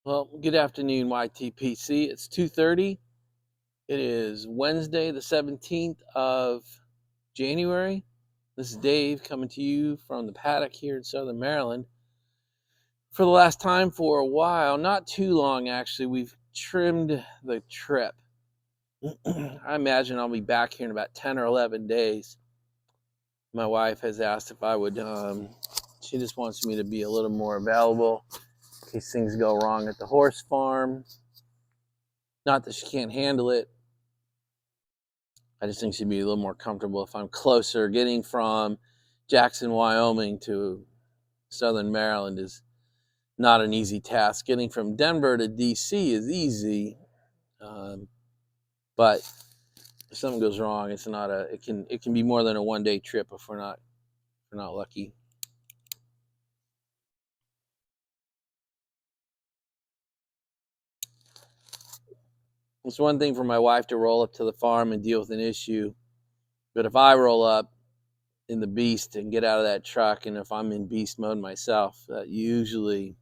Well, good afternoon, YTPC. It's 2:30. It is Wednesday, the 17th of January. This is Dave coming to you from the paddock here in Southern Maryland. For the last time for a while, not too long actually, we've trimmed the trip. I imagine I'll be back here in about 10 or 11 days. My wife has asked if I would, she just wants me to be a little more available in case things go wrong at the horse farm. Not that she can't handle it. I just think she'd be a little more comfortable if I'm closer. Getting from Jackson, Wyoming to Southern Maryland is not an easy task. Getting from Denver to DC is easy, but if something goes wrong, it's not a. It can be more than a one-day trip if we're not lucky. It's one thing for my wife to roll up to the farm and deal with an issue, but if I roll up in the beast and get out of that truck, and if I'm in beast mode myself, that usually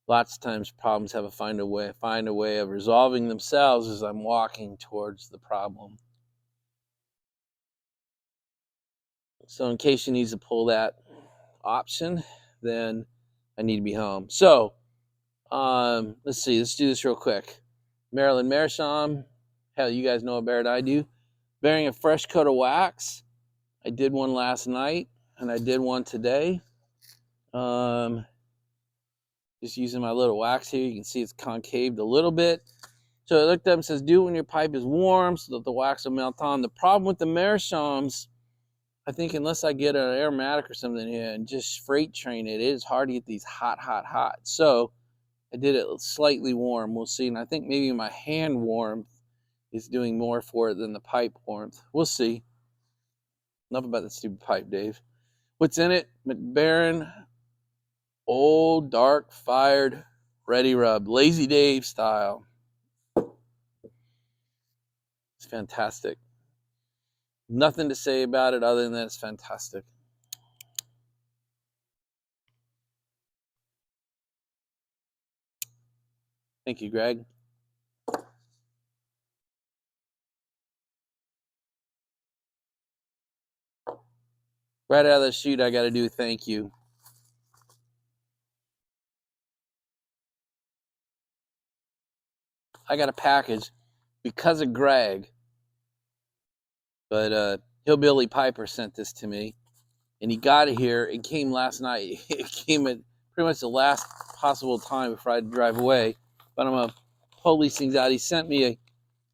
lots of times problems have a find a way of resolving themselves as I'm walking towards the problem. So in case she needs to pull that option, then I need to be home. So let's see, let's do this real quick. Maryland Meerschaum, hell, you guys know it better than I do. Bearing a fresh coat of wax. I did one last night and I did one today. Just using my little wax here. You can see it's concaved a little bit. So I looked up and says, do it when your pipe is warm so that the wax will melt on. The problem with the Meerschaums, I think unless I get an aromatic or something here and just freight train it, it is hard to get these hot. So I did it slightly warm. We'll see. And I think maybe my hand warmth is doing more for it than the pipe warmth. We'll see. Enough about the stupid pipe, Dave. What's in it? McBaron Old Dark Fired Ready Rub. Lazy Dave style. It's fantastic. Nothing to say about it other than that it's fantastic. Thank you, Greg. Right out of the chute, I got to do thank you. I got a package because of Greg, but Hillbilly Piper sent this to me, and he got it here. It came last night. It came at pretty much the last possible time before I had to drive away. But I'm gonna pull these things out. He sent me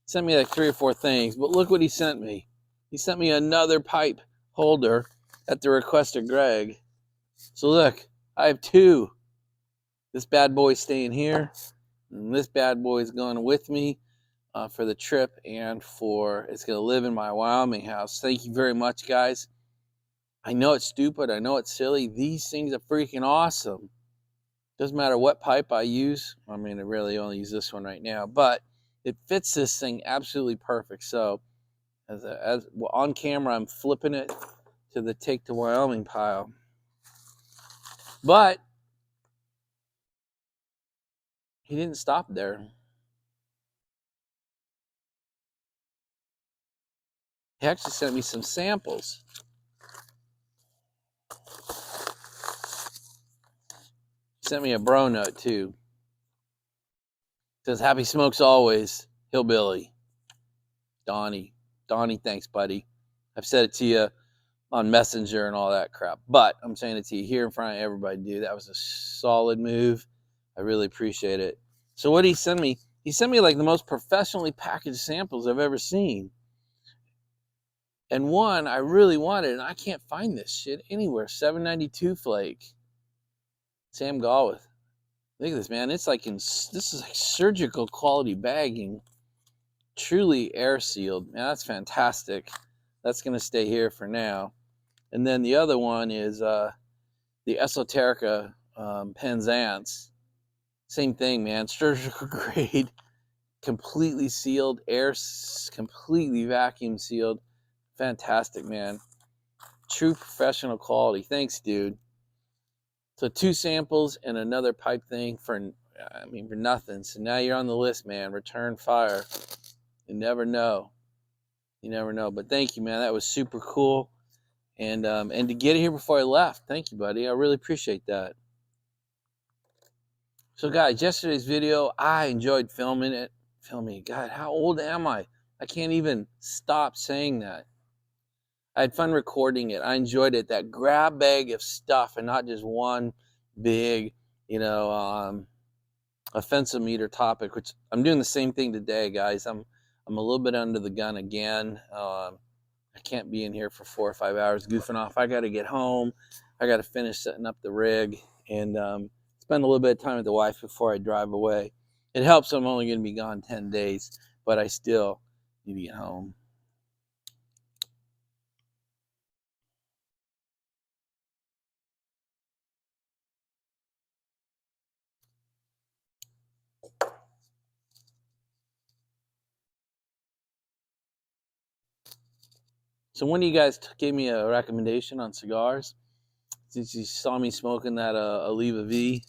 like 3 or 4 things, but look what he sent me. He sent me another pipe holder at the request of Greg. So look, I have 2. This bad boy's staying here, and this bad boy's going with me for the trip, and it's going to live in my Wyoming house. Thank you very much, guys. I know it's stupid. I know it's silly. These things are freaking awesome. Doesn't matter what pipe I use. I mean, I really only use this one right now, but it fits this thing absolutely perfect. So as on camera, I'm flipping it to the Take to Wyoming pile. But he didn't stop there. He actually sent me some samples. He sent me a bro note too. It says, happy smokes always, Hillbilly. Donnie, thanks, buddy. I've said it to you on Messenger and all that crap, but I'm saying it to you here in front of everybody, dude. That was a solid move. I really appreciate it. So what did he send me? He sent me like the most professionally packaged samples I've ever seen. And one I really wanted, and I can't find this shit anywhere. 792 flake. Sam Galwith. Look at this, man. It's like this is like surgical quality bagging. Truly air sealed. Man, that's fantastic. That's going to stay here for now. And then the other one is the Esoterica Penzance. Same thing, man. Surgical grade. Completely sealed. Air completely vacuum sealed. Fantastic, man. True professional quality. Thanks, dude. So 2 samples and another pipe thing for I mean, for nothing. So now you're on the list, man. Return fire. You never know. You never know. But thank you, man. That was super cool. And to get it here before I left, thank you, buddy. I really appreciate that. So, guys, yesterday's video, I enjoyed filming it. God, how old am I? I can't even stop saying that. I had fun recording it. I enjoyed it. That grab bag of stuff, and not just one big, offensive meter topic. Which I'm doing the same thing today, guys. I'm a little bit under the gun again. I can't be in here for 4 or 5 hours goofing off. I got to get home. I got to finish setting up the rig and spend a little bit of time with the wife before I drive away. It helps I'm only going to be gone 10 days, but I still need to get home. So one of you guys gave me a recommendation on cigars, since you saw me smoking that Oliva V.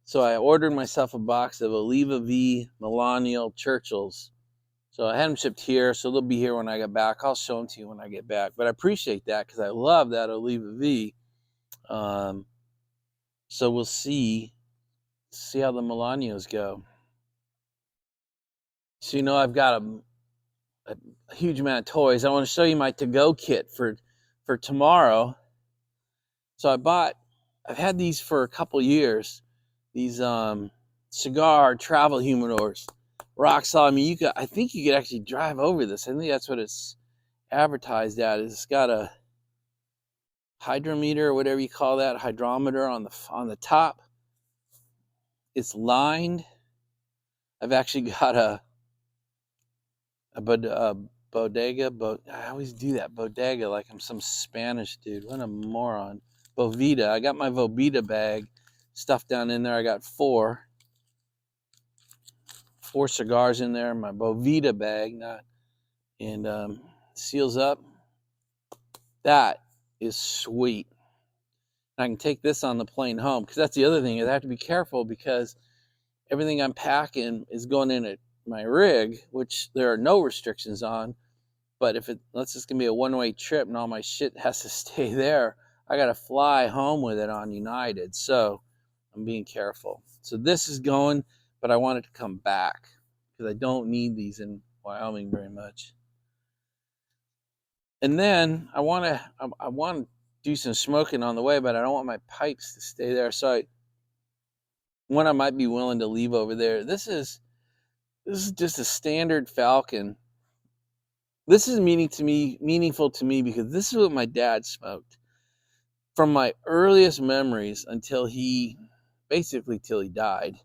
So I ordered myself a box of Oliva V Millennial Churchills. So I had them shipped here, so they'll be here when I get back. I'll show them to you when I get back. But I appreciate that because I love that Oliva V. So we'll see how the Millennials go. So I've got a huge amount of toys. I want to show you my to-go kit for tomorrow. So I've had these for a couple years. These cigar travel humidors, rock solid. I mean, I think you could actually drive over this. I think that's what it's advertised at. It's got a hydrometer or whatever you call that, hydrometer on the top. It's lined. I've actually got a bodega. I always do that, bodega, like I'm some Spanish dude. What a moron. Bovita. I got my Vobita bag stuffed down in there. I got four cigars in there. My Bovita bag, and seals up. That is sweet. I can take this on the plane home, because that's the other thing. I have to be careful because everything I'm packing is going in at my rig, which there are no restrictions on. But if let's just gonna be a one-way trip and all my shit has to stay there, I gotta fly home with it on United. So I'm being careful. So this is going, but I want it to come back because I don't need these in Wyoming very much. And then I want to do some smoking on the way, but I don't want my pipes to stay there. So one I might be willing to leave over there. This is just a standard Falcon. This is meaningful to me because this is what my dad smoked from my earliest memories until he died.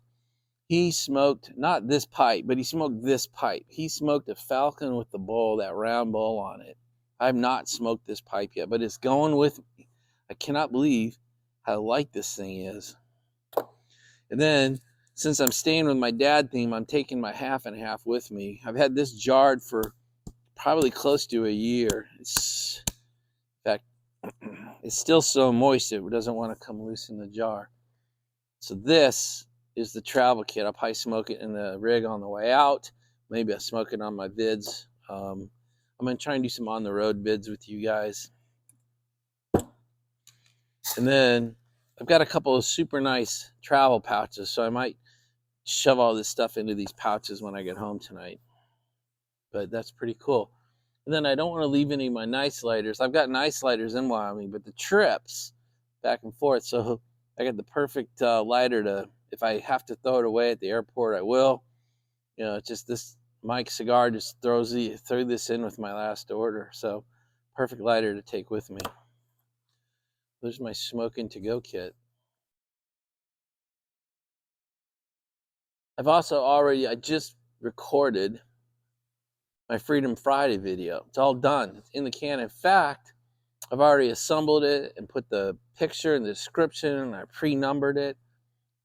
He smoked not this pipe, but he smoked this pipe. He smoked a Falcon with the bowl, that round bowl on it. I've not smoked this pipe yet, but it's going with me. I cannot believe how light this thing is. And then, since I'm staying with my dad theme, I'm taking my half and half with me. I've had this jarred for probably close to a year. In fact, it's still so moist it doesn't want to come loose in the jar. So this is the travel kit. I'll probably smoke it in the rig on the way out. Maybe I'll smoke it on my vids. I'm going to try and do some on-the-road vids with you guys. And then I've got a couple of super nice travel pouches, so I might shove all this stuff into these pouches when I get home tonight. But that's pretty cool. And then I don't want to leave any of my nice lighters. I've got nice lighters in Wyoming, but the trips back and forth, so I got the perfect lighter to, if I have to throw it away at the airport, I will. It's just this Mike cigar just threw this in with my last order. So perfect lighter to take with me. There's my smoking to go kit. I just recorded my Freedom Friday video. It's all done. It's in the can. In fact, I've already assembled it and put the picture in the description, and I pre-numbered it,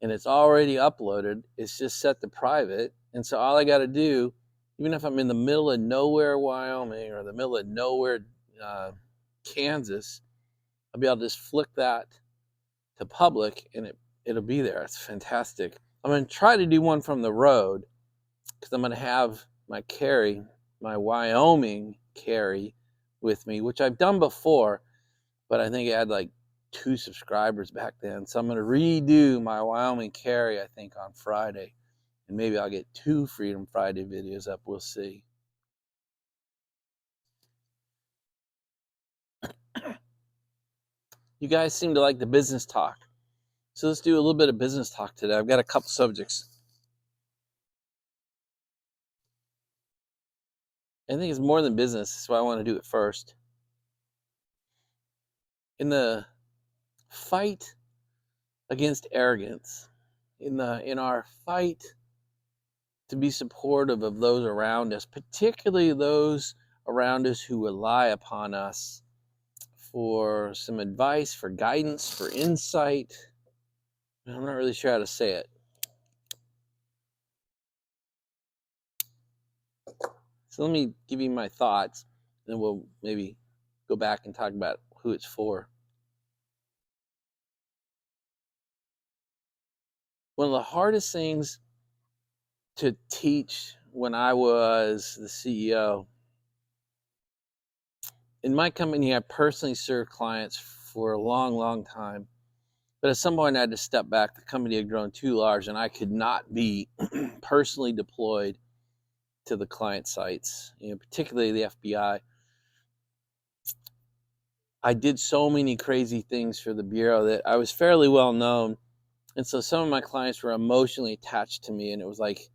and it's already uploaded. It's just set to private. And so all I got to do, even if I'm in the middle of nowhere, Wyoming, or the middle of nowhere, Kansas, I'll be able to just flick that to public and it'll be there. It's fantastic. I'm going to try to do one from the road because I'm going to have my Wyoming carry with me, which I've done before, but I think I had like 2 subscribers back then. So I'm going to redo my Wyoming carry, I think, on Friday. And maybe I'll get 2 Freedom Friday videos up. We'll see. You guys seem to like the business talk. So let's do a little bit of business talk today. I've got a couple subjects. I think it's more than business. That's why I want to do it first. In the fight against arrogance, in our fight to be supportive of those around us, particularly those around us who rely upon us for some advice, for guidance, for insight. I'm not really sure how to say it. So let me give you my thoughts, and we'll maybe go back and talk about who it's for. One of the hardest things to teach when I was the CEO, in my company, I personally served clients for a long, long time. But at some point, I had to step back. The company had grown too large, and I could not be personally deployed to the client sites, particularly the FBI. I did so many crazy things for the Bureau that I was fairly well known. And so some of my clients were emotionally attached to me, and it was like,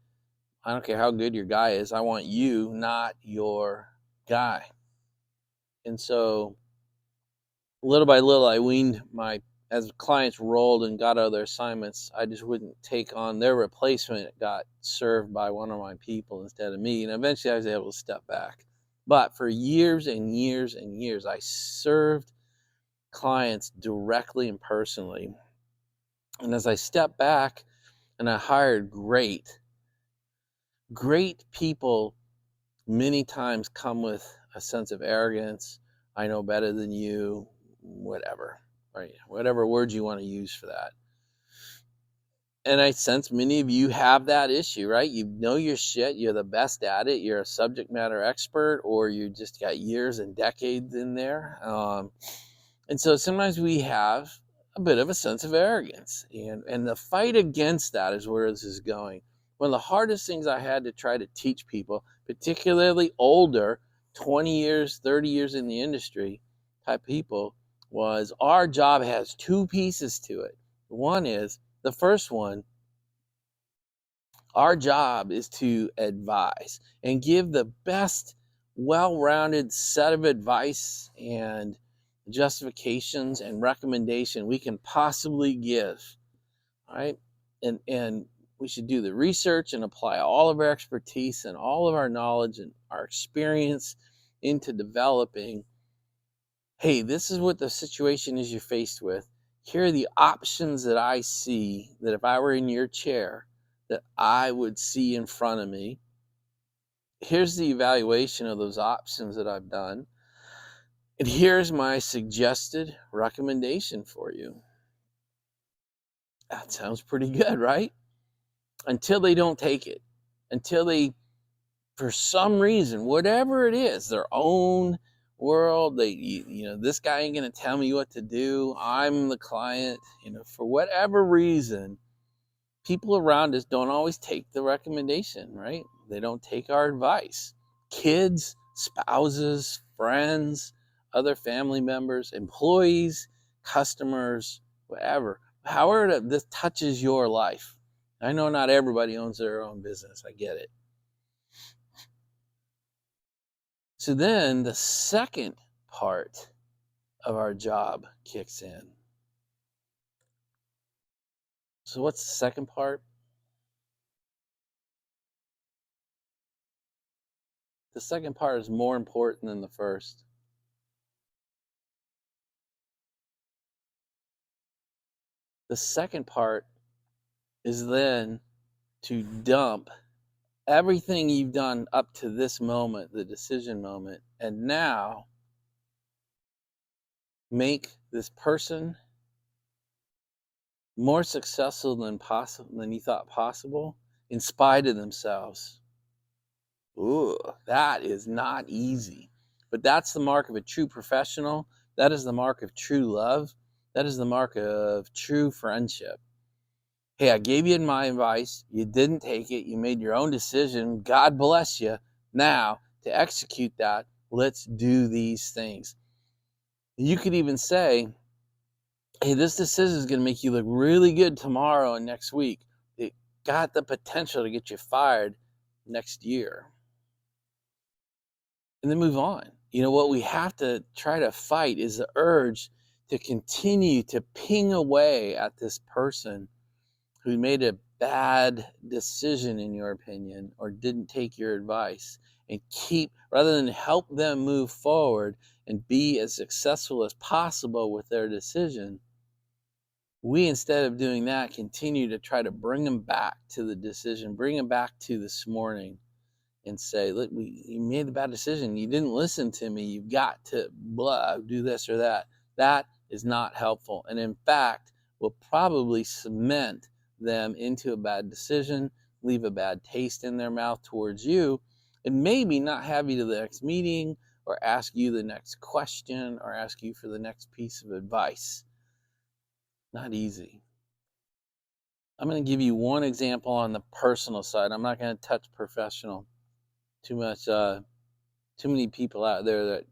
I don't care how good your guy is. I want you, not your guy. And so little by little, I weaned as clients rolled and got out of their assignments, I just wouldn't take on their replacement. It got served by one of my people instead of me. And eventually I was able to step back. But for years and years and years, I served clients directly and personally. And as I stepped back and I hired great people, many times come with a sense of arrogance. I know better than you, whatever, right? Whatever words you want to use for that. And I sense many of you have that issue, right? You know your shit, you're the best at it, you're a subject matter expert, or you just got years and decades in there. And so sometimes we have a bit of a sense of arrogance. And the fight against that is where this is going. One of the hardest things I had to try to teach people, particularly older, 20 years, 30 years in the industry type people, was our job has 2 pieces to it. One is, the first one, our job is to advise and give the best, well-rounded set of advice and justifications and recommendation we can possibly give, right? And we should do the research and apply all of our expertise and all of our knowledge and our experience into developing, hey, this is what the situation is you're faced with. Here are the options that I see that if I were in your chair, that I would see in front of me. Here's the evaluation of those options that I've done. And here's my suggested recommendation for you. That sounds pretty good, right? Until they don't take it. Until they, for some reason, whatever it is, their own world, this guy ain't going to tell me what to do. I'm the client, for whatever reason, people around us don't always take the recommendation, right? They don't take our advice. Kids, spouses, friends, other family members, employees, customers, whatever. However this touches your life. I know not everybody owns their own business. I get it. So then the second part of our job kicks in. So what's the second part? The second part is more important than the first. The second part is then to dump everything you've done up to this moment, the decision moment, and now make this person, more successful than you thought possible, in spite of themselves. Ooh, that is not easy. But that's the mark of a true professional. That is the mark of true love. That is the mark of true friendship. Hey, I gave you my advice. You didn't take it. You made your own decision. God bless you. Now, to execute that, let's do these things. You could even say, hey, this decision is going to make you look really good tomorrow and next week. It got the potential to get you fired next year. And then move on. You know, what we have to try to fight is the urge to continue to ping away at this person who made a bad decision, in your opinion, or didn't take your advice, and keep, rather than help them move forward and be as successful as possible with their decision, we, instead of doing that, continue to try to bring them back to the decision, bring them back to this morning, and say, look, you made a bad decision. You didn't listen to me. You've got to do this or that. That is not helpful. And in fact, will probably cement them into a bad decision, leave a bad taste in their mouth towards you, and maybe not have you to the next meeting or ask you the next question or ask you for the next piece of advice. Not easy. I'm going to give you one example on the personal side. I'm not going to touch professional too much. Too many people out there that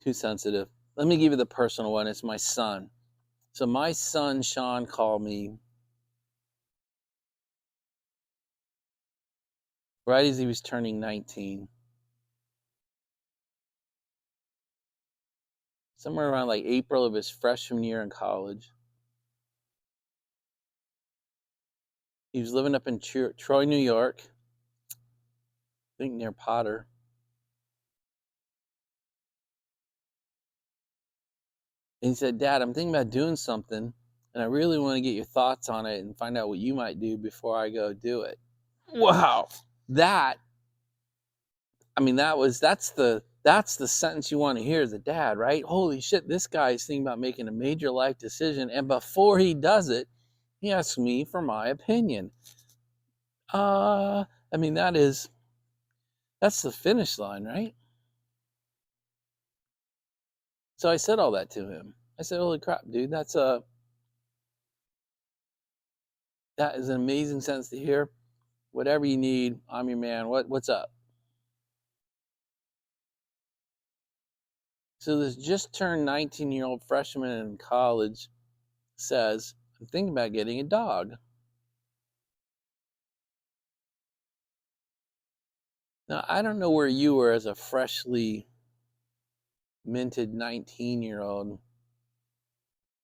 too sensitive. Let me give you the personal one. It's my son. So my son Sean called me right as he was turning 19, somewhere around like April of his freshman year in college. He was living up in Troy, New York, I think near Potter. And he said, Dad, I'm thinking about doing something, and I really want to get your thoughts on it and find out what you might do before I go do it. Wow. That's the sentence you want to hear as a dad, right? Holy shit, this guy is thinking about making a major life decision, and before he does it, he asks me for my opinion. That's the finish line, right? So I said all that to him. I said, holy crap, dude, that is an amazing sentence to hear. Whatever you need, I'm your man. What's up? So this just turned 19-year-old freshman in college says, I'm thinking about getting a dog. Now, I don't know where you were as a freshly minted 19-year-old,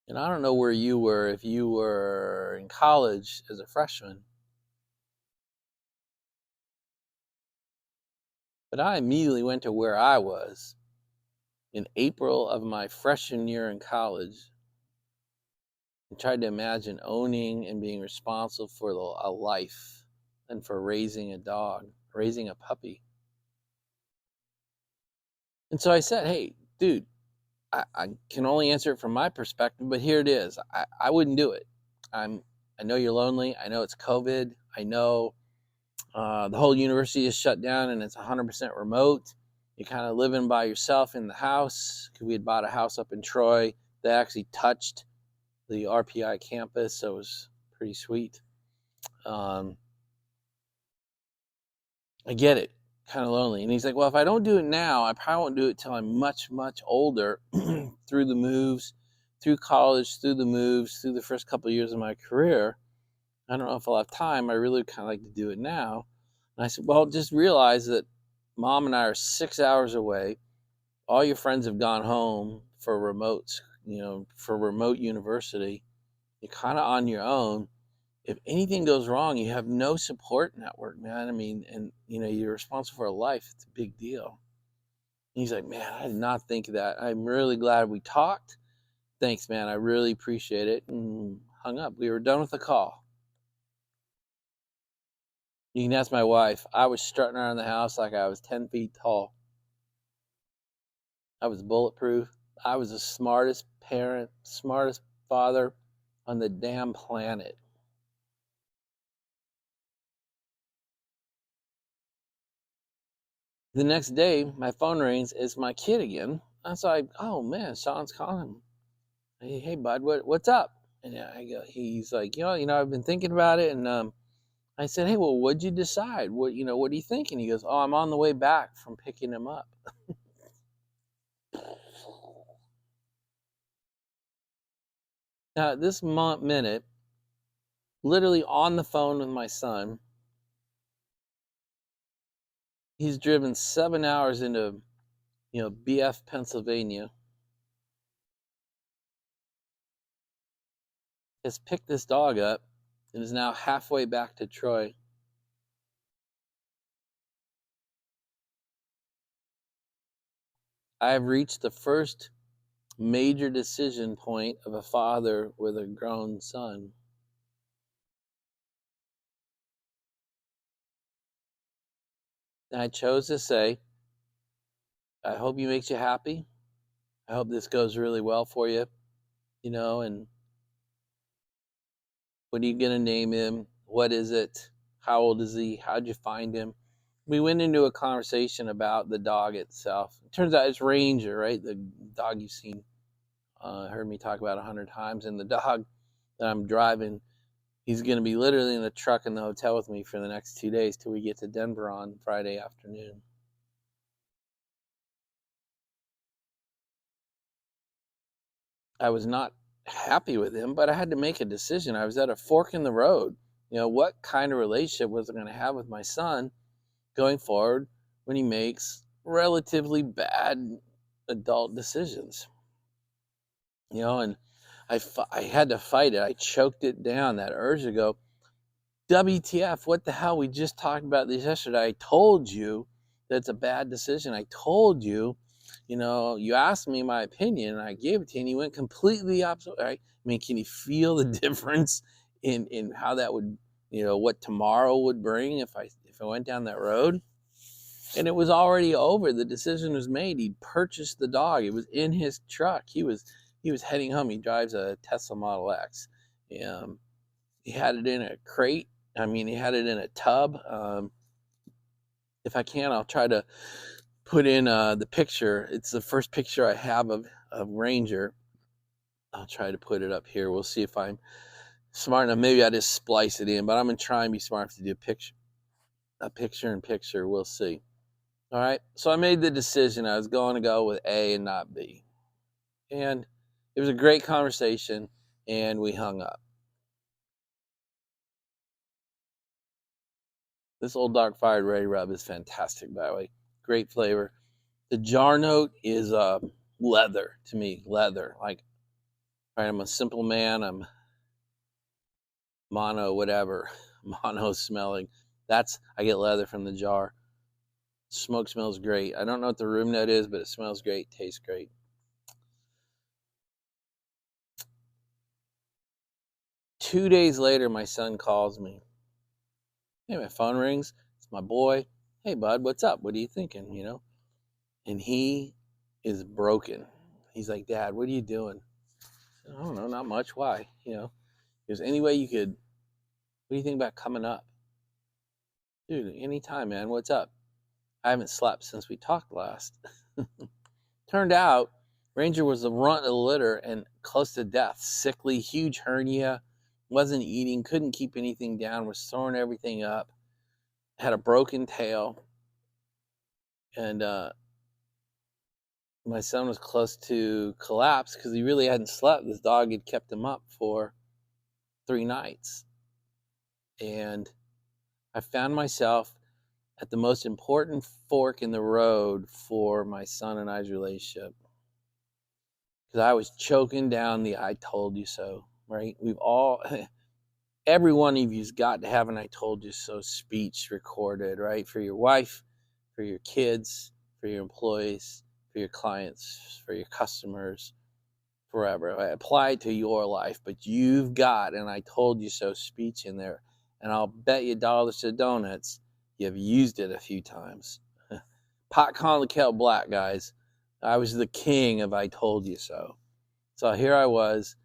and I don't know where you were if you were in college as a freshman. But I immediately went to where I was in April of my freshman year in college and tried to imagine owning and being responsible for a life and for raising a dog, raising a puppy. And so I said, hey, dude, I can only answer it from my perspective, but here it is. I wouldn't do it. I know you're lonely. I know it's COVID. I know the whole university is shut down and it's 100% remote. You're kind of living by yourself in the house. We had bought a house up in Troy that actually touched the RPI campus, so it was pretty sweet. I get it, kind of lonely. And he's like, well, if I don't do it now, I probably won't do it till I'm much, much older through the moves, through college, through the moves, through the first couple of years of my career. I don't know if I'll have time. I really kind of like to do it now. And I said, well, just realize that Mom and I are 6 hours away. All your friends have gone home for remote university. You're kind of on your own. If anything goes wrong, you have no support network, man. And you're responsible for a life. It's a big deal. And he's like, man, I did not think of that. I'm really glad we talked. Thanks, man. I really appreciate it. And hung up. We were done with the call. You can ask my wife. I was strutting around the house like I was 10 feet tall. I was bulletproof. I was the smartest parent, smartest father on the damn planet. The next day, my phone rings. It's my kid again. I was like, "Oh man, Sean's calling. Hey, bud, what's up?" And I go, he's like, I've been thinking about it, and I said, "Hey, well, what'd you decide? What are you thinking?" He goes, "Oh, I'm on the way back from picking him up." Now, at this minute, literally on the phone with my son, he's driven 7 hours into, BF, Pennsylvania, has picked this dog up, and is now halfway back to Troy. I have reached the first major decision point of a father with a grown son. And I chose to say, I hope he makes you happy. I hope this goes really well for you, and what are you going to name him? What is it? How old is he? How'd you find him? We went into a conversation about the dog itself. It turns out it's Ranger, right? The dog you've seen, heard me talk about 100 times. And the dog that I'm driving, he's going to be literally in the truck in the hotel with me for the next 2 days till we get to Denver on Friday afternoon. I was not happy with him, but I had to make a decision. I was at a fork in the road. What kind of relationship was I going to have with my son going forward when he makes relatively bad adult decisions? And I had to fight it. I choked it down, that urge to go, WTF, what the hell? We just talked about this yesterday. I told you that's a bad decision. I told you, you asked me my opinion and I gave it to you, and you went completely opposite. Right? I mean, can you feel the difference in how that would, what tomorrow would bring if I went down that road? And it was already over. The decision was made. He purchased the dog. It was in his truck. He was heading home. He drives a Tesla Model X. He had it in a crate. I mean, he had it in a tub. If I can, I'll try to put in the picture. It's the first picture I have of Ranger. I'll try to put it up here. We'll see if I'm smart enough. Maybe I just splice it in, but I'm gonna try and be smart enough to do a picture in picture. We'll see. All right. So I made the decision. I was going to go with A and not B, and it was a great conversation, and we hung up. This Old Dark Fired Ready Rub is fantastic, by the way. Great flavor. The jar note is leather to me. Leather. Like, right, I'm a simple man. I'm mono, whatever. Mono smelling. I get leather from the jar. Smoke smells great. I don't know what the room note is, but it smells great. Tastes great. Two days later, my son calls me. Hey, my phone rings. It's my boy. Hey, bud, what's up? What are you thinking? And he is broken. He's like, Dad, what are you doing? I don't know, not much. Why? There's any way you could, what do you think about coming up? Dude, anytime, man. What's up? I haven't slept since we talked last. Turned out, Ranger was the runt of the litter and close to death. Sickly, huge hernia, wasn't eating, couldn't keep anything down, was throwing everything up, had a broken tail, and my son was close to collapse because he really hadn't slept. This dog had kept him up for 3 nights. And I found myself at the most important fork in the road for my son and I's relationship. Because I was choking down the I told you so, right? Every one of you's got to have an I told you so speech recorded, right? For your wife, for your kids, for your employees, for your clients, for your customers, forever. I apply it to your life, but you've got an I told you so speech in there. And I'll bet you dollars to donuts you've used it a few times. Pot calling the kettle black, guys. I was the king of I told you so. So here I was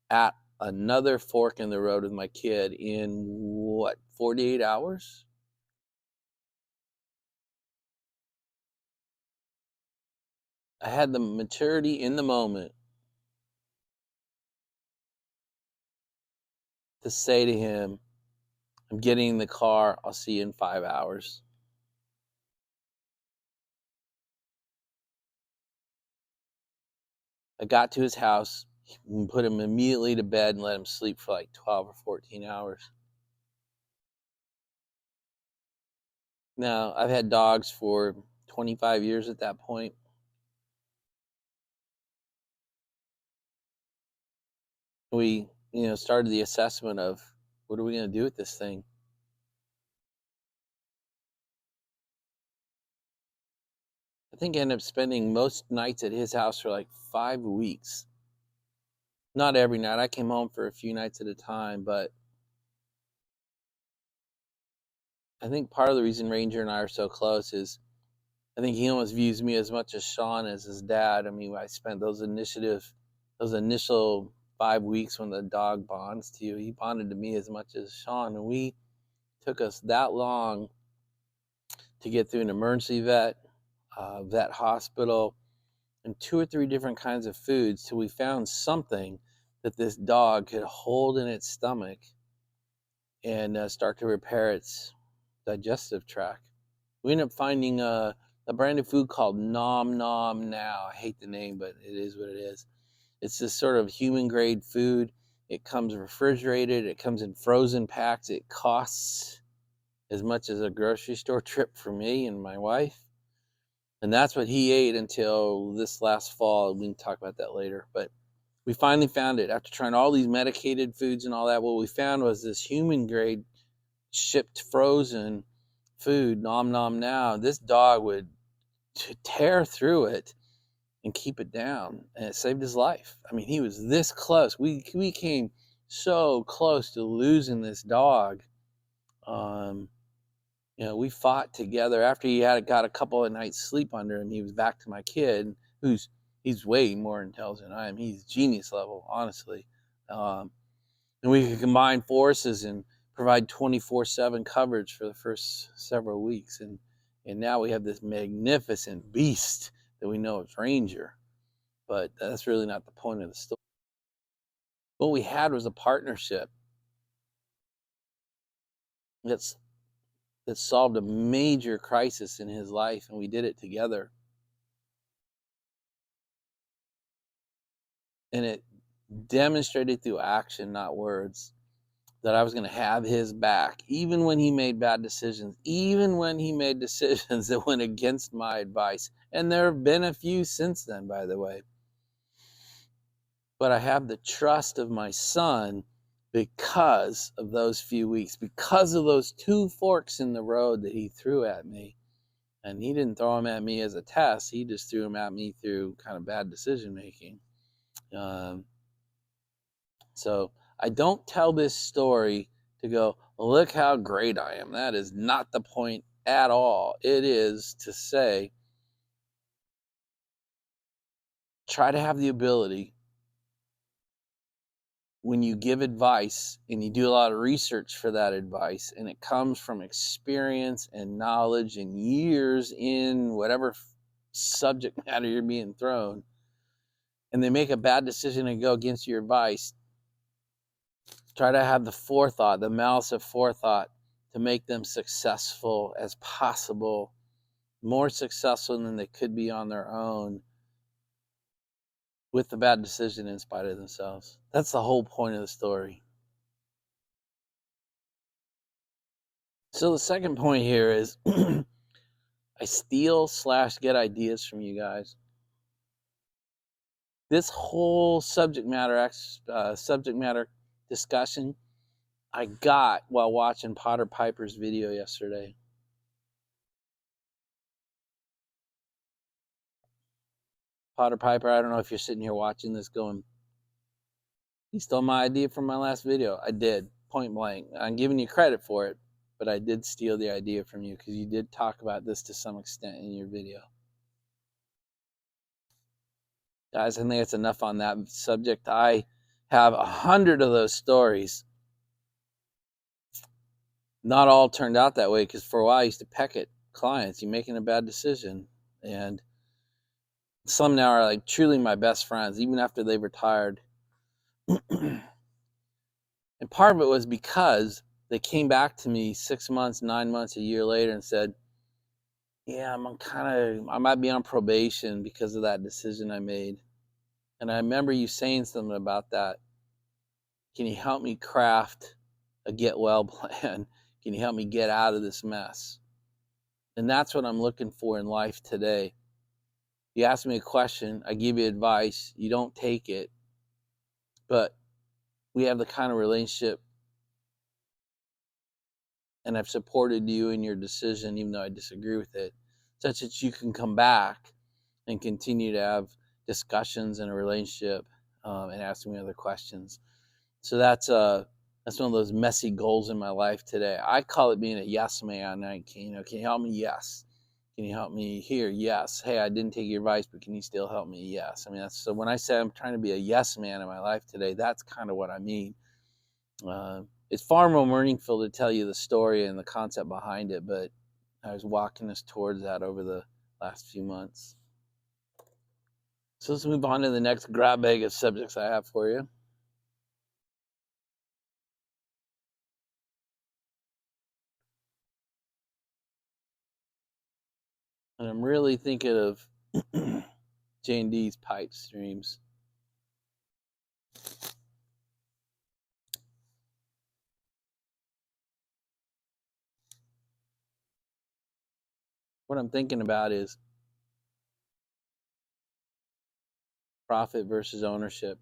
at another fork in the road with my kid in what, 48 hours? I had the maturity in the moment to say to him, I'm getting in the car. I'll see you in 5 hours. I got to his house, put him immediately to bed, and let him sleep for like 12 or 14 hours. Now, I've had dogs for 25 years at that point. We, started the assessment of what are we going to do with this thing? I think I ended up spending most nights at his house for like 5 weeks. Not every night. I came home for a few nights at a time, but I think part of the reason Ranger and I are so close is I think he almost views me as much as Sean as his dad. I mean, I spent those initial 5 weeks when the dog bonds to you. He bonded to me as much as Sean, and we took us that long to get through an emergency vet, vet hospital, and 2 or 3 different kinds of foods till we found something that this dog could hold in its stomach and start to repair its digestive tract. We ended up finding a brand new food called Nom Nom Now. I hate the name, but it is what it is. It's this sort of human grade food. It comes refrigerated. It comes in frozen packs. It costs as much as a grocery store trip for me and my wife. And that's what he ate until this last fall. We can talk about that later. But we finally found it after trying all these medicated foods and all that. What we found was this human grade shipped frozen food, Nom Nom Now. This dog would tear through it and keep it down, and it saved his life. I mean, he was this close. We came so close to losing this dog. Um, we fought together. After he had got a couple of nights sleep under him, he was back to my kid, he's way more intelligent than I am. He's genius level, honestly. And we could combine forces and provide 24/7 coverage for the first several weeks, and now we have this magnificent beast that we know is Ranger. But that's really not the point of the story. What we had was a partnership that's that solved a major crisis in his life, and we did it together. And it demonstrated through action, not words, that I was going to have his back, even when he made bad decisions, even when he made decisions that went against my advice. And there have been a few since then, by the way. But I have the trust of my son because of those few weeks, because of those 2 forks in the road that he threw at me. And he didn't throw them at me as a test. He just threw them at me through kind of bad decision making. So I don't tell this story to go, look how great I am. That is not the point at all. It is to say, try to have the ability when you give advice and you do a lot of research for that advice, and it comes from experience and knowledge and years in whatever subject matter you're being thrown, and they make a bad decision and go against your advice, try to have the forethought, the malice of forethought, to make them successful as possible, more successful than they could be on their own, with the bad decision in spite of themselves. That's the whole point of the story. So the second point here is I steal/get ideas from you guys. This whole subject matter discussion I got while watching Potter Piper's video yesterday. Potter Piper, I don't know if you're sitting here watching this going, he stole my idea from my last video. I did, point blank. I'm giving you credit for it, but I did steal the idea from you because you did talk about this to some extent in your video. Guys, I think it's enough on that subject. I have 100 of those stories. Not all turned out that way, because for a while I used to peck at clients. You're making a bad decision. And some now are like truly my best friends, even after they've retired. And part of it was because they came back to me 6 months, 9 months, a year later and said, yeah, I might be on probation because of that decision I made. And I remember you saying something about that. Can you help me craft a get well plan? Can you help me get out of this mess? And that's what I'm looking for in life today. You ask me a question, I give you advice, you don't take it, but we have the kind of relationship, and I've supported you in your decision, even though I disagree with it, such that you can come back and continue to have discussions in a relationship, and ask me other questions. So that's one of those messy goals in my life today. I call it being a yes man. Can you help me? Yes. Can you help me here? Yes. Hey, I didn't take your advice, but can you still help me? Yes. I mean, so when I say I'm trying to be a yes man in my life today, that's kind of what I mean. It's far more meaningful to tell you the story and the concept behind it, but I was walking us towards that over the last few months. So let's move on to the next grab bag of subjects I have for you. And I'm really thinking of J&D's pipe streams. What I'm thinking about is profit versus ownership.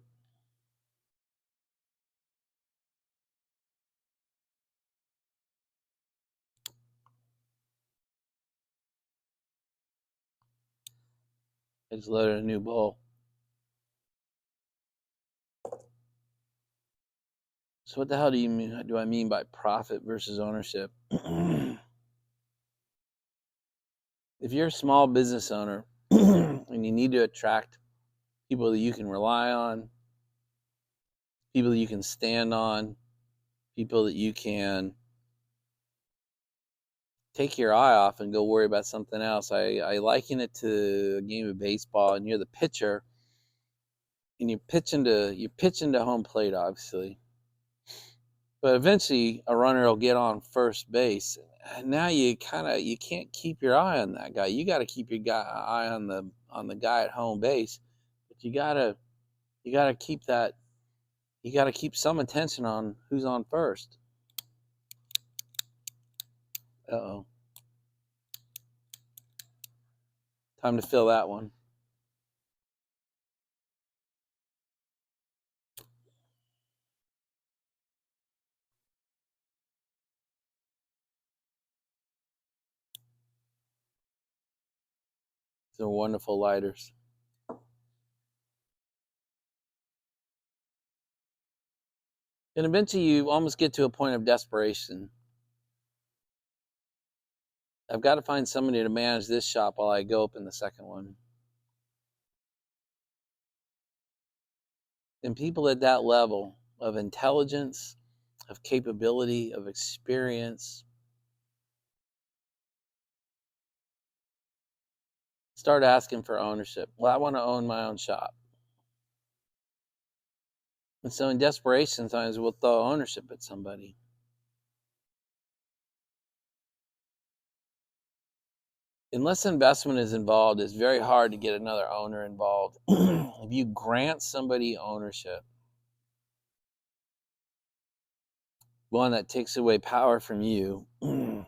I just loaded a new bowl. So what the hell do I mean by profit versus ownership? If you're a small business owner and you need to attract people that you can rely on, people that you can stand on, people that you can take your eye off and go worry about something else. I liken it to a game of baseball, and you're the pitcher, and you're pitching to home plate, obviously. But eventually, a runner will get on first base. And now you can't keep your eye on that guy. You got to keep your eye on the guy at home base. But you gotta keep that. You got to keep some attention on who's on first. Uh-oh. Time to fill that one. They're wonderful lighters. And eventually you almost get to a point of desperation. I've got to find somebody to manage this shop while I go open the second one. And people at that level of intelligence, of capability, of experience, start asking for ownership. Well, I want to own my own shop. And so in desperation, sometimes we'll throw ownership at somebody. Unless investment is involved, it's very hard to get another owner involved. If you grant somebody ownership, one, that takes away power from you, and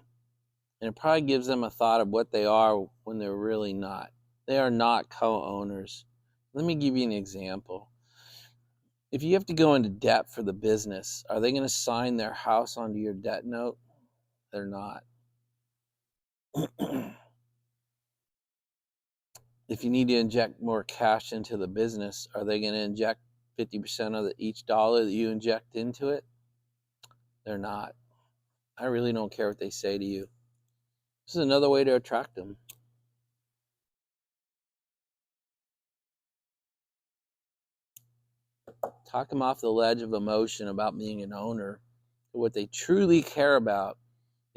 it probably gives them a thought of what they are when they're really not. They are not co-owners. Let me give you an example. If you have to go into debt for the business, are they going to sign their house onto your debt note? They're not. If you need to inject more cash into the business, are they going to inject 50% of each dollar that you inject into it? They're not. I really don't care what they say to you. This is another way to attract them. Talk them off the ledge of emotion about being an owner. What they truly care about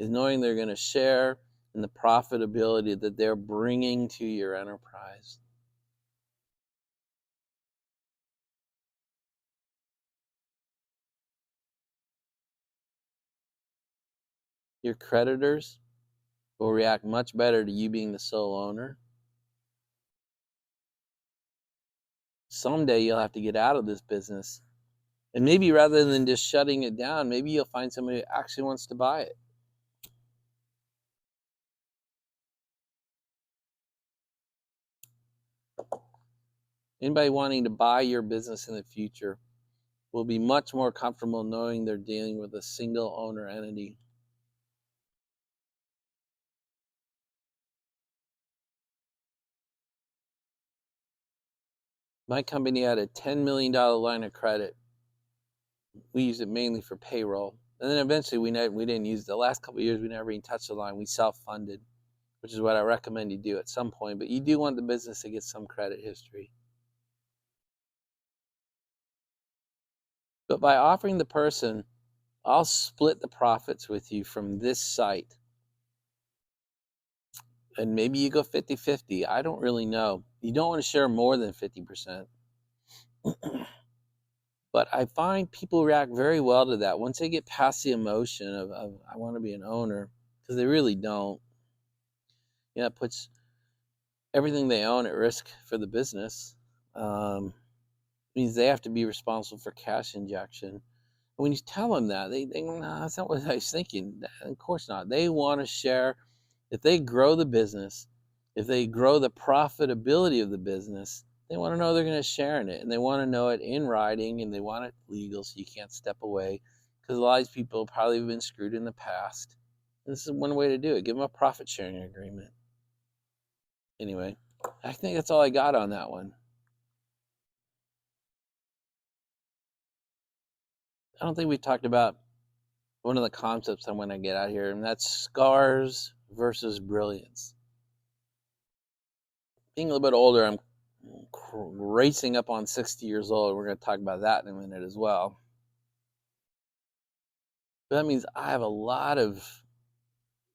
is knowing they're going to share in the profitability that they're bringing to your enterprise. Your creditors will react much better to you being the sole owner. Someday you'll have to get out of this business. And maybe rather than just shutting it down, maybe you'll find somebody who actually wants to buy it. Anybody wanting to buy your business in the future will be much more comfortable knowing they're dealing with a single owner entity. My company had a $10 million line of credit. We used it mainly for payroll. And then eventually we didn't use it. The last couple of years, we never even touched the line. We self-funded, which is what I recommend you do at some point. But you do want the business to get some credit history. But by offering the person, I'll split the profits with you from this site. And maybe you go 50-50. I don't really know. You don't want to share more than 50%. But I find people react very well to that once they get past the emotion of I want to be an owner, because they really don't. You know, it puts everything they own at risk for the business. Means they have to be responsible for cash injection. When you tell them that, they go, no, that's not what I was thinking. Of course not. They want to share. If they grow the business, if they grow the profitability of the business, they want to know they're going to share in it. And they want to know it in writing, and they want it legal so you can't step away. Because a lot of people probably have been screwed in the past. And this is one way to do it. Give them a profit sharing agreement. Anyway, I think that's all I got on that one. I don't think we talked about one of the concepts I'm going to get out here, and that's scars versus brilliance. Being a little bit older, I'm racing up on 60 years old. We're going to talk about that in a minute as well. But that means I have a lot of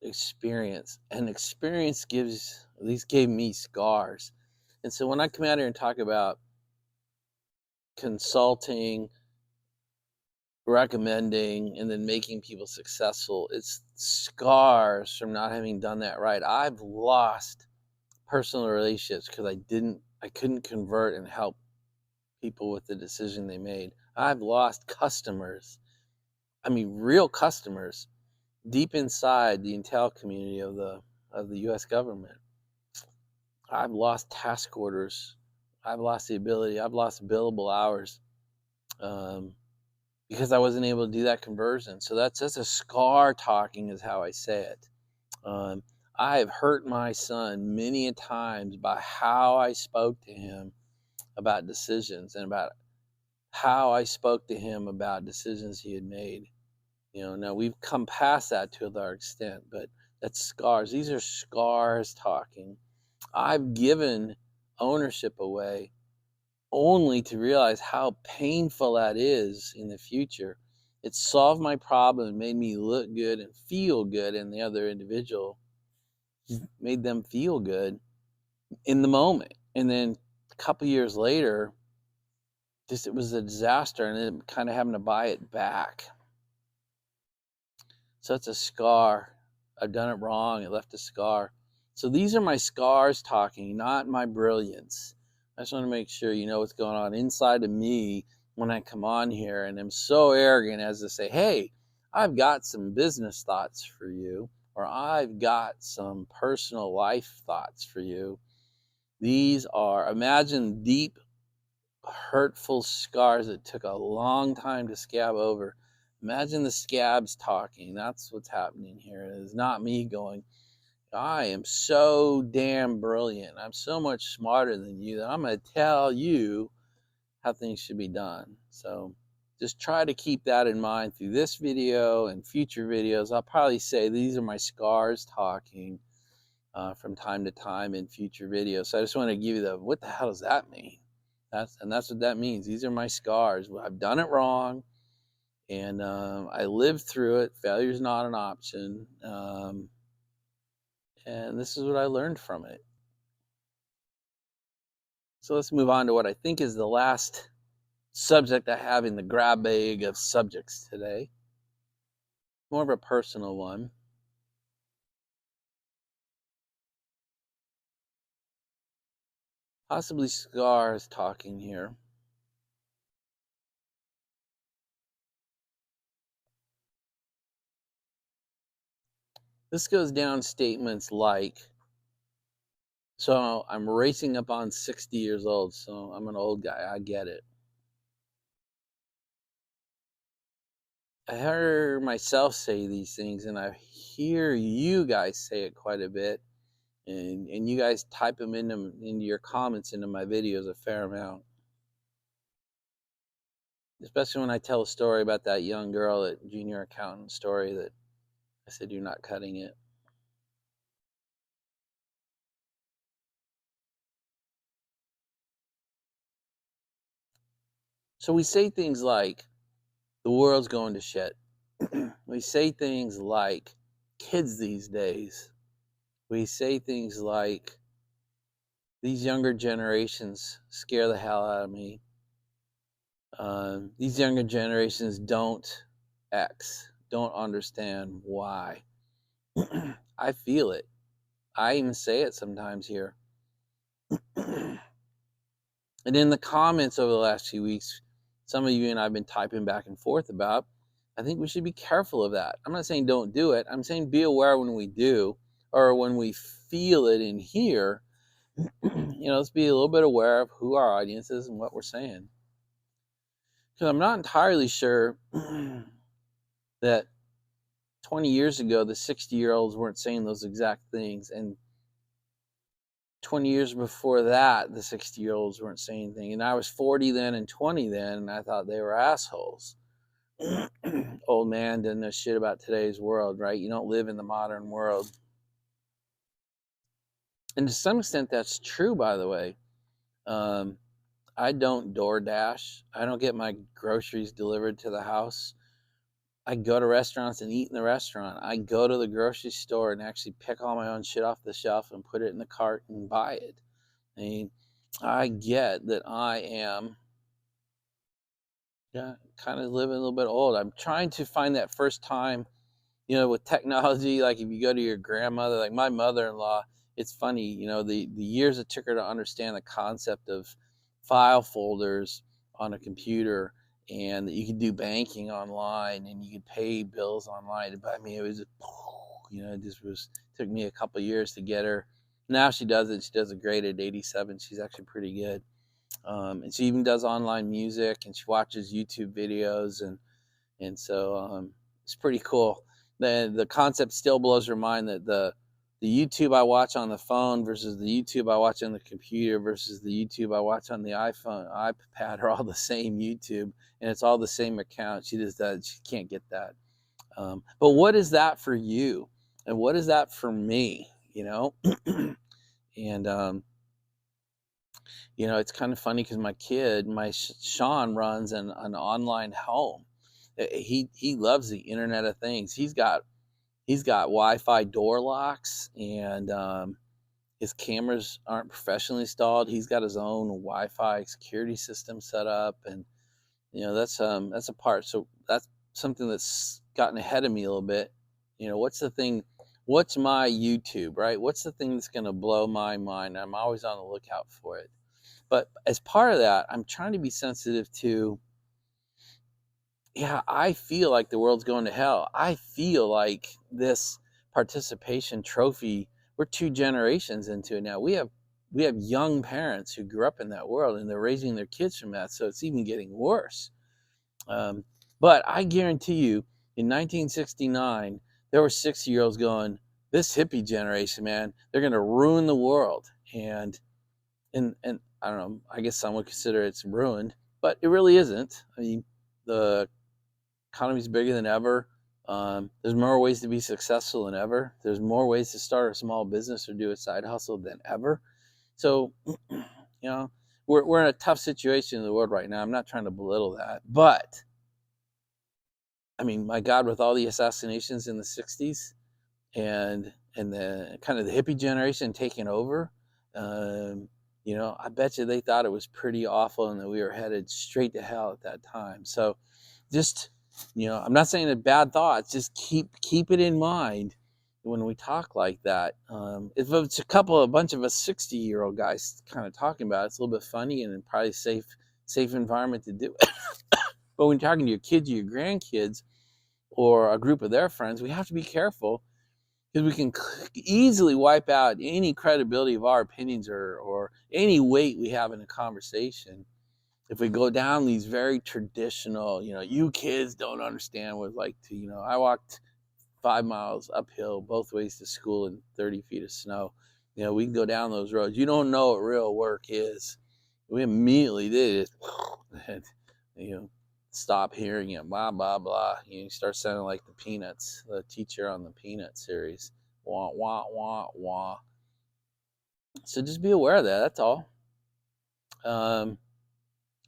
experience, and experience at least gave me scars. And so when I come out here and talk about consulting, recommending, and then making people successful, it's scars from not having done that right. I've lost personal relationships because I couldn't convert and help people with the decision they made. I've lost customers. I mean, real customers deep inside the intel community of the US government. I've lost task orders. I've lost the ability. I've lost billable hours. Because I wasn't able to do that conversion. So that's a scar talking is how I say it. I have hurt my son many a times by how I spoke to him about decisions and about how I spoke to him about decisions he had made. Now we've come past that to a large extent, but that's scars. These are scars talking. I've given ownership away only to realize how painful that is in the future. It solved my problem and made me look good and feel good, and the other individual made them feel good in the moment. And then a couple years later, it was a disaster, and then kind of having to buy it back. So it's a scar. I've done it wrong. It left a scar. So these are my scars talking, not my brilliance. I just want to make sure you know what's going on inside of me when I come on here, and I'm so arrogant as to say, hey, I've got some business thoughts for you, or I've got some personal life thoughts for you. These are, imagine deep, hurtful scars that took a long time to scab over. Imagine the scabs talking. That's what's happening here. It is not me going, I am so damn brilliant. I'm so much smarter than you that I'm going to tell you how things should be done. So just try to keep that in mind through this video and future videos. I'll probably say these are my scars talking from time to time in future videos. So I just want to give you what the hell does that mean? That's what that means. These are my scars. I've done it wrong, and I lived through it. Failure is not an option, and this is what I learned from it. So let's move on to what I think is the last subject I have in the grab bag of subjects today. More of a personal one. Possibly scars talking here. This goes down statements like, so I'm racing up on 60 years old, so I'm an old guy. I get it. I hear myself say these things, and I hear you guys say it quite a bit, and you guys type them into your comments into my videos a fair amount. Especially when I tell a story about that young girl at junior accountant story that I said you're not cutting it. So we say things like, the world's going to shit. We say things like, kids these days. We say things like, these younger generations scare the hell out of me. These younger generations don't understand why. I feel it. I even say it sometimes here. And in the comments over the last few weeks, some of you and I have been typing back and forth about, I think we should be careful of that. I'm not saying don't do it. I'm saying be aware when we do, or when we feel it in here. Let's be a little bit aware of who our audience is and what we're saying. Because I'm not entirely sure that 20 years ago, the 60-year-olds weren't saying those exact things. And 20 years before that, the 60-year-olds weren't saying anything. And I was 40 then and 20 then, and I thought they were assholes. Old man didn't know shit about today's world, right? You don't live in the modern world. And to some extent, that's true, by the way. I don't DoorDash. I don't get my groceries delivered to the house. I go to restaurants and eat in the restaurant. I go to the grocery store and actually pick all my own shit off the shelf and put it in the cart and buy it. I mean, I get that I am kind of living a little bit old. I'm trying to find that first time, with technology. Like if you go to your grandmother, like my mother-in-law, it's funny, the years it took her to understand the concept of file folders on a computer, and that you could do banking online and you could pay bills online. But I mean, it was, it just took me a couple of years to get her. Now she does it. She does it great at 87. She's actually pretty good. And she even does online music, and she watches YouTube videos, and so it's pretty cool. The concept still blows her mind that the YouTube I watch on the phone versus the YouTube I watch on the computer versus the YouTube I watch on the iPad are all the same YouTube, and it's all the same account. She can't get that. But what is that for you? And what is that for me? And it's kind of funny because my kid, Sean, runs an online home. He loves the Internet of Things. He's got Wi-Fi door locks, and his cameras aren't professionally installed. He's got his own Wi-Fi security system set up, and that's a part. So that's something that's gotten ahead of me a little bit. What's the thing? What's my YouTube, right? What's the thing that's going to blow my mind? I'm always on the lookout for it. But as part of that, I'm trying to be sensitive to, I feel like the world's going to hell. I feel like this participation trophy, we're 2 generations into it now. We have young parents who grew up in that world, and they're raising their kids from that. So it's even getting worse. But I guarantee you, in 1969, there were 60-year-olds going, this hippie generation, man, they're going to ruin the world. And I don't know, I guess some would consider it's ruined, but it really isn't. I mean, the economy's bigger than ever. There's more ways to be successful than ever. There's more ways to start a small business or do a side hustle than ever. So, we're in a tough situation in the world right now. I'm not trying to belittle that, but I mean, my God, with all the assassinations in the '60s and the kind of the hippie generation taking over, um, I bet you they thought it was pretty awful and that we were headed straight to hell at that time. So, just I'm not saying that bad thoughts. Just keep it in mind when we talk like that. If it's a bunch of us 60-year-old guys kind of talking about it, it's a little bit funny and probably safe environment to do it. But when you're talking to your kids or your grandkids or a group of their friends, we have to be careful because we can easily wipe out any credibility of our opinions or any weight we have in a conversation if we go down these very traditional, you kids don't understand what it's like to, I walked 5 miles uphill both ways to school in 30 feet of snow. We can go down those roads. You don't know what real work is. We immediately did it. Stop hearing it, blah, blah, blah. You start sounding like the Peanuts, the teacher on the Peanut series. Wah, wah, wah, wah. So just be aware of that. That's all.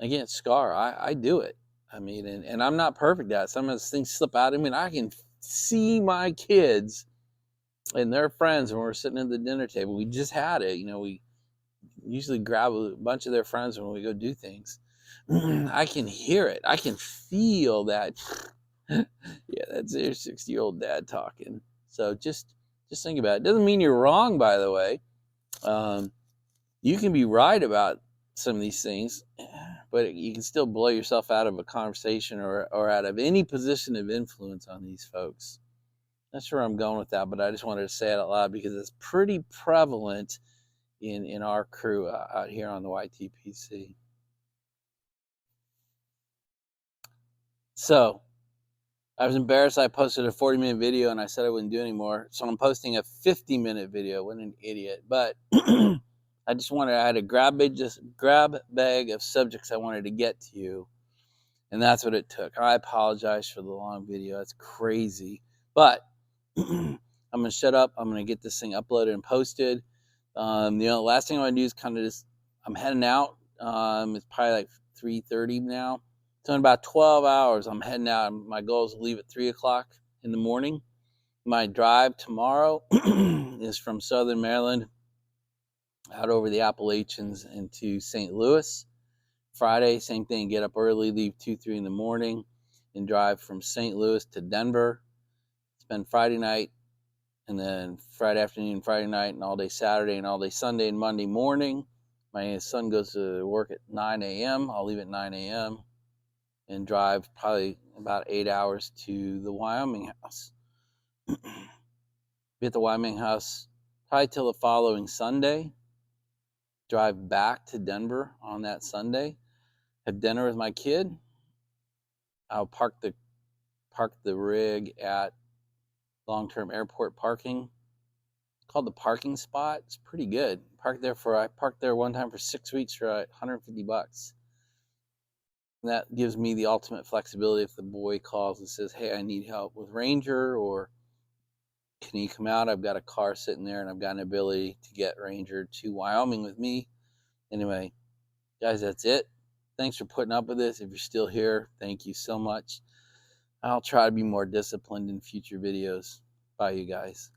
Again, Scar, I do it. I mean, and I'm not perfect at it. Some of those things slip out of me, and I can see my kids and their friends when we're sitting at the dinner table. We just had it. We usually grab a bunch of their friends when we go do things. I can hear it. I can feel that. Yeah, that's their 60-year-old dad talking. So just think about it. Doesn't mean you're wrong, by the way. You can be right about some of these things, but you can still blow yourself out of a conversation or out of any position of influence on these folks. That's where I'm going with that, but I just wanted to say it out loud because it's pretty prevalent in our crew out here on the YTPC. So I was embarrassed. I posted a 40-minute video and I said I wouldn't do anymore. So I'm posting a 50-minute video. What an idiot. But I had a grab bag of subjects I wanted to get to you. And that's what it took. I apologize for the long video. That's crazy. But I'm going to shut up. I'm going to get this thing uploaded and posted. The last thing I want to do is kind of just, I'm heading out. It's probably like 3:30 now. So in about 12 hours, I'm heading out. My goal is to leave at 3 o'clock in the morning. My drive tomorrow is from Southern Maryland out over the Appalachians into St. Louis. Friday, same thing, get up early, leave 2, 3 in the morning, and drive from St. Louis to Denver. Spend Friday night, and then Friday afternoon, Friday night, and all day Saturday, and all day Sunday, and Monday morning. My son goes to work at 9 a.m. I'll leave at 9 a.m. and drive probably about 8 hours to the Wyoming house. Be at the Wyoming house probably till the following Sunday. Drive back to Denver on that Sunday. Have dinner with my kid. I'll park the rig at long-term airport parking. It's called the parking spot. It's pretty good. I parked there one time for 6 weeks for $150. And that gives me the ultimate flexibility if the boy calls and says, hey, I need help with Ranger, or can you come out? I've got a car sitting there and I've got an ability to get Ranger to Wyoming with me. Anyway, guys, that's it. Thanks for putting up with this. If you're still here, thank you so much. I'll try to be more disciplined in future videos. Bye, you guys.